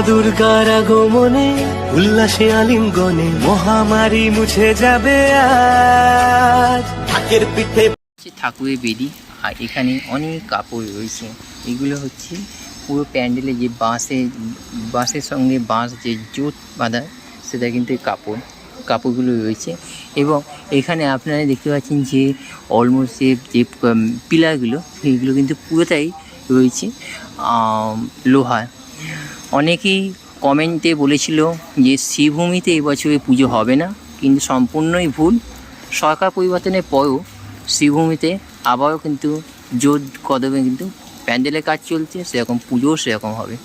দুর্গার আগমনে উল্লাসে আলিঙ্গনে মহামারী মুছে যাবে আজ। ঢাকের পিঠে ঠাকুরের বেদি, আর এখানে অনেক কাপড় রয়েছে। এগুলো হচ্ছে পুরো প্যান্ডেলে যে বাঁশের সঙ্গে বাঁশ যে জোট বাঁধা, সেটা কিন্তু কাপড়গুলো রয়েছে। এবং এখানে আপনারা দেখতে পাচ্ছেন যে অলমোস্ট যে পিলারগুলো, সেইগুলো কিন্তু পুরোটাই রয়েছে লোহার। অনেকেই কমেন্টে বলেছিল যে শ্রীভূমিতে এবছরে পুজো হবে না, কিন্তু সম্পূর্ণই ভুল। সরকার পরিবর্তনের পরেও শ্রীভূমিতে আবারও কিন্তু জোর কদমে কিন্তু প্যান্ডেলের কাজ চলছে, সেরকম পুজোও সেরকম হবে।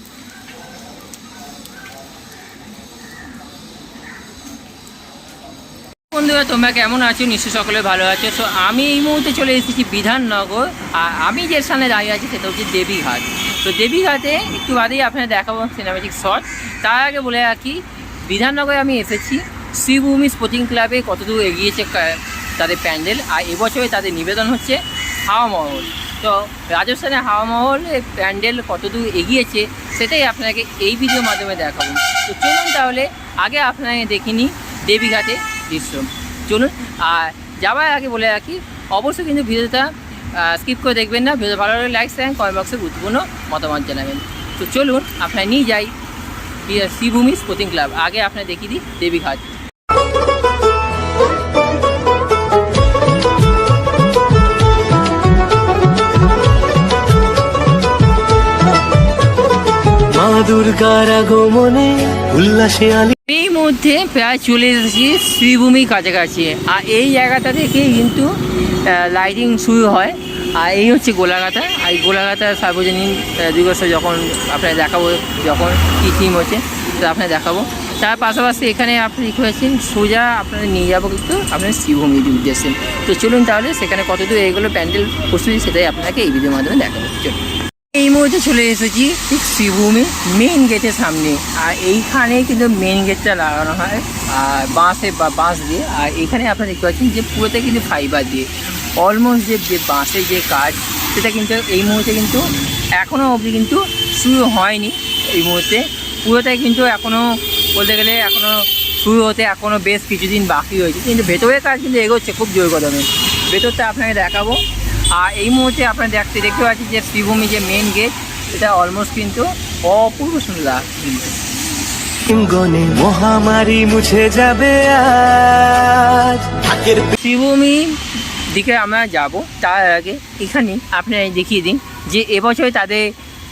বন্ধুরা, তোমরা কেমন আছো? নিশ্চয়ই সকলে ভালো আছো। সো আমি এই মুহূর্তে চলে এসেছি বিধাননগর, আর আমি যে স্থানে দাঁড়িয়ে আছি সেটা হচ্ছে দেবীঘাট। তো দেবীঘাটে একটু বাদেই আপনারা দেখাবো সিনেমেটিক শট। তার আগে বলে রাখি, বিধাননগরে আমি এসেছি শ্রীভূমি স্পোর্টিং ক্লাবে কতদূর এগিয়েছে তাদের প্যান্ডেল, আর এবছরে তাদের নিবেদন হচ্ছে হাওয়া মহল। তো রাজস্থানের হাওয়া মহলে প্যান্ডেল কতদূর এগিয়েছে সেটাই আপনাকে এই ভিডিওর মাধ্যমে দেখাবো। তো চলুন তাহলে আগে আপনাকে দেখিনি দেবীঘাটে দৃশ্য। চলুন, আর যাওয়ার আগে বলে রাখি, অবশ্যই কিন্তু ভিডিওটা স্কিপ করে দেখবেন না। ভিডিও ভালো লাগলে লাইক শেয়ার, কমেন্ট বক্সে গুরুত্বপূর্ণ মতামত জানাবেন। তো চলুন আপনার নিয়ে যাই শ্রীভূমি স্পোর্টিং ক্লাব। আগে আপনার দেখিয়ে দিই দেবীঘাট। মা দুর্গার আগমনে উল্লাসে এই মধ্যে প্রায় চলে এসেছি শ্রীভূমির কাছাকাছি, আর এই জায়গাটা থেকে কিন্তু লাইটিং শুরু হয়। আর এই হচ্ছে গোলাঘাটা, আর এই গোলাঘাটা সার্বজনীন দিবসে যখন আপনার দেখাবো, যখন কী থিম হচ্ছে সেটা আপনার দেখাবো। তার পাশাপাশি এখানে আপনি দেখতে পাচ্ছেন সোজা আপনাদের নিয়ে যাবো কিন্তু আপনার শ্রীভূমির উদ্দেশ্যে। তো চলুন তাহলে সেখানে কতদূর এগুলো প্যান্ডেল প্রস্তুতি, সেটাই আপনাকে এই ভিডিওর মাধ্যমে দেখাবো। চলুন, এই মুহূর্তে চলে এসেছি ঠিক শ্রীভূমি মেন গেটের সামনে, আর এইখানে কিন্তু মেন গেটটা লাগানো হয় আর বাঁশ দিয়ে। আর এখানে আপনারা দেখতে পাচ্ছেন যে পুরোটা কিন্তু ফাইবার দিয়ে। অলমোস্ট যে বাঁশের যে কাজ, সেটা কিন্তু এই মুহূর্তে কিন্তু এখনও অবধি কিন্তু শুরু হয়নি। এই মুহূর্তে পুরোটাই কিন্তু এখনও বলতে গেলে এখনও শুরু হতে এখনও বেশ কিছুদিন বাকি রয়েছে, কিন্তু ভেতরের কাজ কিন্তু এগোচ্ছে খুব জোর কদমে। ভেতরটা আপনাকে দেখাবো। আর এই মুহূর্তে আপনারা দেখতে পাচ্ছেন যে শ্রীভূমি যে মেন গেট, এটা অলমোস্ট কিন্তু অপূর্ব সুন্দর কিন্তু আলিঙ্গনে মহামারী মুছে যাবে আজ। ঢাকের শ্রীভূমি দিকে আমরা যাব। তার আগে এখানে আপনারা দেখিয়ে দিন যে এবছরে তাদের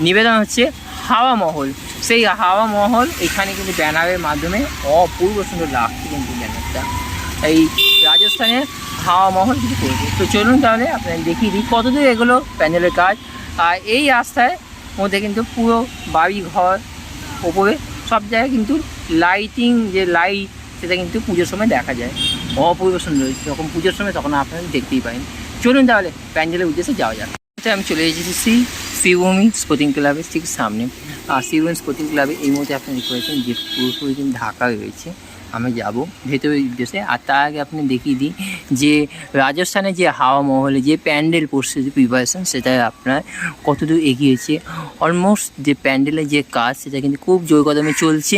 নিবেদন হচ্ছে হাওয়া মহল। সেই হাওয়া মহল এখানে কিন্তু ব্যানারের মাধ্যমে অপূর্ব সুন্দর লাগছে কিন্তু ব্যানারটা। এই রাজস্থানের হাওয়া মহল কিছু করবে। তো চলুন তাহলে আপনাদের দেখিয়ে দিই কতদূর এগুলো প্যান্ডেলের কাজ। আর এই রাস্তায় মধ্যে কিন্তু পুরো বাড়ি ঘর ওপরে সব জায়গায় কিন্তু লাইটিং যে লাইট, সেটা কিন্তু পুজোর সময় দেখা যায়। অপূর্ব সুন্দর, যখন পুজোর সময় তখন আপনারা দেখতেই পারেন। চলুন তাহলে প্যান্ডেলের উদ্দেশ্যে যাওয়া যাক। আমি চলে এসেছি শ্রীভূমি স্পোর্টিং ক্লাবের ঠিক সামনে। আর শ্রীভূমি স্পোর্টিং ক্লাবে এই মুহূর্তে আপনি দেখতে পাচ্ছেন যে পুরোপুরি কিন্তু ঢাকা রয়েছে। আমি যাব ভেতরের উদ্দেশ্যে। আর তার আগে আপনি দেখিয়ে দিই যে রাজস্থানের যে হাওয়া মহলে যে প্যান্ডেল প্রস্তুতি প্রিপারেশন, সেটা আপনার কতদূর এগিয়েছে। অলমোস্ট যে প্যান্ডেলের যে কাজ, সেটা কিন্তু খুব জোর কদমে চলছে।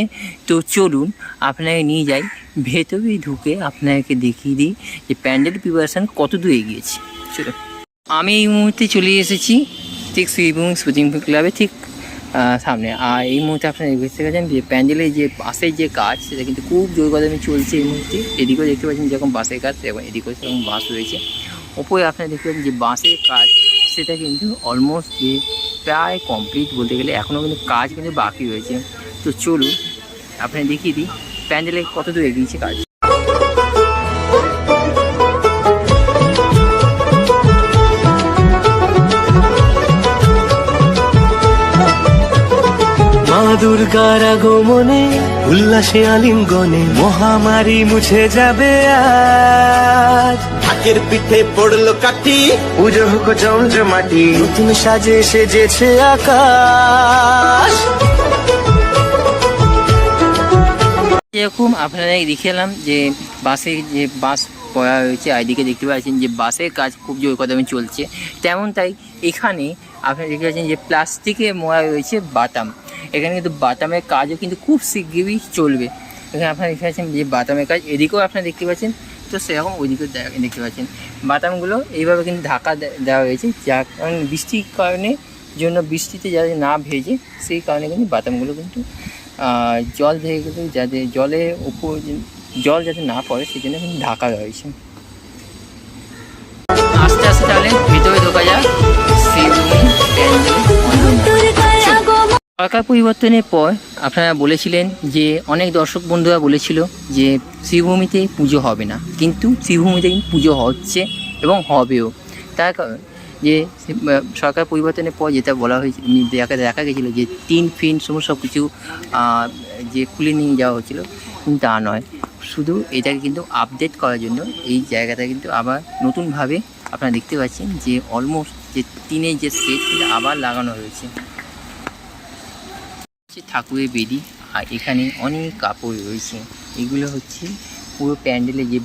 তো চলুন আপনাকে নিয়ে যাই ভেতরে ঢুকে, আপনাকে দেখিয়ে দিই যে প্যান্ডেল প্রিপারেশন কতদূর এগিয়েছে। চলুন, আমি এই মুহূর্তে চলে এসেছি ঠিক শ্রীভূমি স্পোর্টিং ক্লাবে ঠিক সামনে। আর এই মুহূর্তে আপনারা দেখতে পাচ্ছেন যে প্যান্ডেলের যে বাঁশের যে কাজ, সেটা কিন্তু খুব জোর কদমে চলছে এই মুহূর্তে। এদিকেও দেখতে পাচ্ছেন যেরকম বাঁশের কাজ, এবং এদিকেও সেরকম বাঁশ রয়েছে। ওপরে আপনারা দেখতে পাচ্ছেন যে বাঁশের কাজ, সেটা কিন্তু অলমোস্ট যে প্রায় কমপ্লিট বলতে গেলে, এখনও কিন্তু কাজ কিন্তু বাকি রয়েছে। তো চলুন আপনারা দেখিয়ে দিই প্যান্ডেলে কতদূর এগিয়েছে কাজ। মা দুর্গার আগমনে উল্লাসে আলিঙ্গনে মহামারী মুছে যাবে আজ। ঢাকের পিঠে পড়লো কাঠি, পুজো হোক জমজমাটি, নতুন সাজে সেজেছে আকাশ। এরকম আপনারা দেখে এলাম যে বাসে যে বাস পড়া রয়েছে, আইদিকে দেখতে পাচ্ছেন যে বাসের কাজ খুব জোর কদমে চলছে। তেমন তাই এখানে আপনারা দেখতে পাচ্ছেন যে প্লাস্টিকে মোড়া রয়েছে বাটাম। এখানে কিন্তু বাতামের কাজও কিন্তু খুব শিগগিরই চলবে। এখানে আপনারা দেখতে পাচ্ছেন যে বাতামের কাজ, এদিকেও আপনারা দেখতে পাচ্ছেন, তো সেরকম ওইদিকেও দেখতে পাচ্ছেন। বাতামগুলো এইভাবে কিন্তু ঢাকা দেওয়া হয়েছে, যার কারণে বৃষ্টির কারণে জন্য বৃষ্টিতে যাতে না ভেজে সেই কারণে কিন্তু বাতামগুলো কিন্তু জল থেকে কিন্তু যাতে জলের উপর জল যাতে না পড়ে সেই জন্য কিন্তু ঢাকা রয়েছে। আস্তে আস্তে তাহলে ভিতরে ঢোকা যাক শ্রীভূমি সরকার পরিবর্তনের পর আপনারা বলেছিলেন যে অনেক দর্শক বন্ধুরা বলেছিল যে শ্রীভূমিতে পুজো হবে না, কিন্তু শ্রীভূমিতে কিন্তু পুজো হচ্ছে এবং হবেও। তার কারণ যে সরকার পরিবর্তনের পর যেটা বলা হয়েছে, দেখা গেছিলো যে টিন ফিন সমস্ত সব কিছু যে খুলে নিয়ে যাওয়া হচ্ছিলো, কিন্তু তা নয়, শুধু এটাকে কিন্তু আপডেট করার জন্য এই জায়গাটা কিন্তু আবার নতুনভাবে আপনারা দেখতে পাচ্ছেন যে অলমোস্ট যে টিনের যে সেট কিন্তু আবার লাগানো হয়েছে। ঠাকুরের বেদি, আর এখানে অনেক কাপড় রয়েছে। এগুলো হচ্ছে পুরো প্যান্ডেলে যে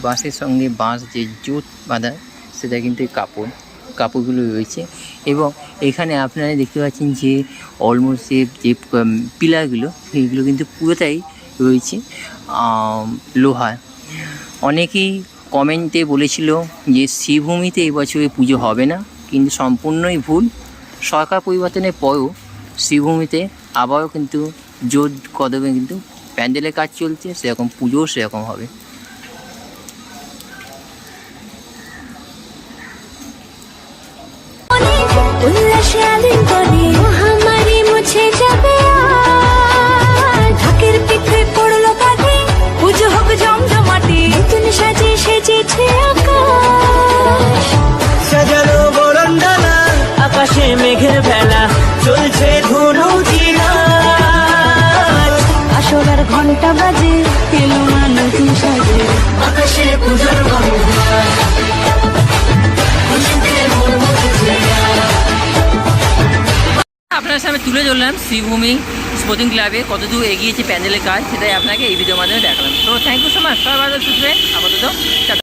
বাঁশের সঙ্গে বাঁশ যে জোট বাঁধা, সেটা কিন্তু এই কাপড়গুলো রয়েছে। এবং এখানে আপনারা দেখতে পাচ্ছেন যে অলমোস্ট যে পিলারগুলো সেইগুলো কিন্তু পুরোটাই রয়েছে লোহার। অনেকেই কমেন্টে বলেছিল যে শ্রীভূমিতে এবছরে পুজো হবে না, কিন্তু সম্পূর্ণই ভুল। সরকার পরিবর্তনের পরেও শ্রীভূমিতে আবারও কিন্তু জোর কদমে কিন্তু প্যান্ডেলের কাজ চলছে, সেরকম পুজোও সেরকম হবে। মহামারী মুছে যাবে ঢাকের পিঠে পড়লো কাঁধে, পুজো হোক জমজমাটি, নতুন সাজে সেজেছে আকাশ। সাজানো বরণডালা, আকাশে মেঘের ভেলা, চলছে ধনুচি নাচ। আসরার ঘন্টা বাজে, এলো না নতুন সাজে, আকাশে পূজার বাংলা, আপনার সামনে তুলে ধরলাম শ্রীভূমি স্পোর্টিং ক্লাবে কতদূর এগিয়েছে প্যান্ডেলের কাজ, সেটাই আপনাকে এই ভিডিওর মাধ্যমে দেখালাম। তো থ্যাংক ইউ সো মাচ, সবাই ভালো থাকবেন। আপাতত